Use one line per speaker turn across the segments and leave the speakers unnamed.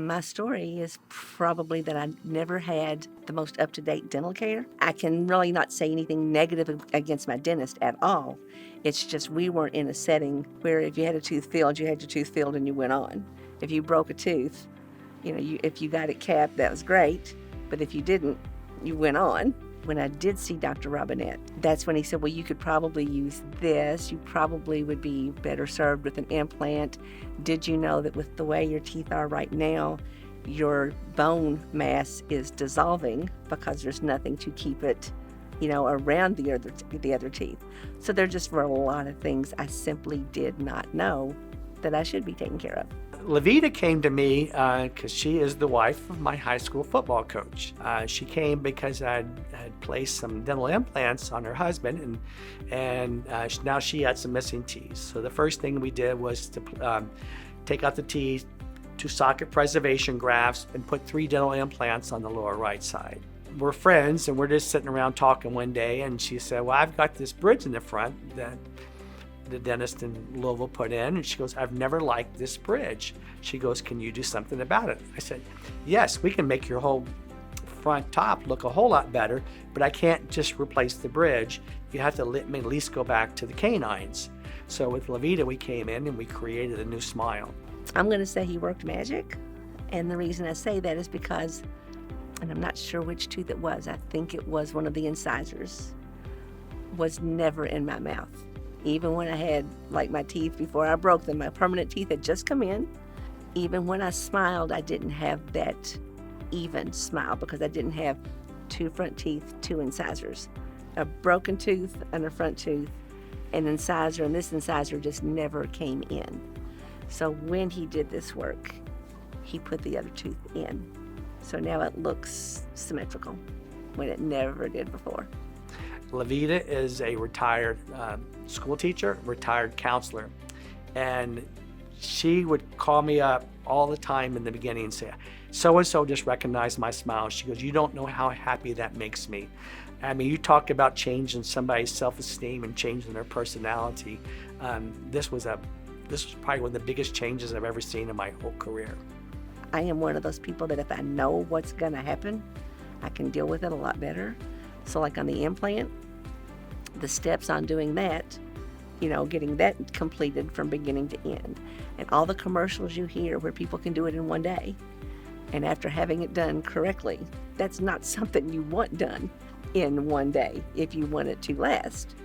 My story is probably that I never had the most up-to-date dental care. I can really not say anything negative against my dentist at all. It's just we weren't in a setting where if you had a tooth filled, you had your tooth filled and you went on. If you broke a tooth, if you got it capped, that was great. But if you didn't, you went on. When I did see Dr. Robinette, that's when he said, well, you could probably use this. You probably would be better served with an implant. Did you know that with the way your teeth are right now, your bone mass is dissolving because there's nothing to keep it, around the other teeth. So there just were a lot of things I simply did not know that I should be taking care of.
Levita came to me because she is the wife of my high school football coach. She came because I had placed some dental implants on her husband, and now she had some missing teeth. So the first thing we did was to take out the teeth, 2 socket preservation grafts, and put 3 dental implants on the lower right side. We're friends, and we're just sitting around talking one day, and she said, well, I've got this bridge in the front that the dentist in Louisville put in, and she goes, I've never liked this bridge. She goes, can you do something about it? I said, yes, we can make your whole front top look a whole lot better, but I can't just replace the bridge. You have to at least go back to the canines. So with Levita, we came in and we created a new smile.
I'm going to say he worked magic, and the reason I say that is because, and I'm not sure which tooth it was, I think it was one of the incisors, was never in my mouth. Even when I had, my teeth before I broke them, my permanent teeth had just come in. Even when I smiled, I didn't have that even smile because I didn't have 2 front teeth, 2 incisors. A broken tooth and a front tooth, an incisor, and this incisor just never came in. So when he did this work, he put the other tooth in. So now it looks symmetrical when it never did before.
Levita is a retired school teacher, retired counselor, and she would call me up all the time in the beginning and say, so-and-so just recognized my smile. She goes, you don't know how happy that makes me. I mean, you talk about changing somebody's self-esteem and changing their personality. This was probably one of the biggest changes I've ever seen in my whole career.
I am one of those people that if I know what's gonna happen, I can deal with it a lot better. So like on the implant, the steps on doing that, getting that completed from beginning to end. And all the commercials you hear where people can do it in one day. And after having it done correctly, that's not something you want done in one day if you want it to last.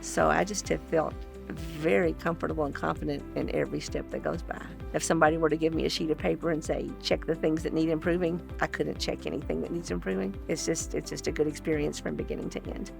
So I just have felt very comfortable and confident in every step that goes by. If somebody were to give me a sheet of paper and say, check the things that need improving, I couldn't check anything that needs improving. It's just a good experience from beginning to end.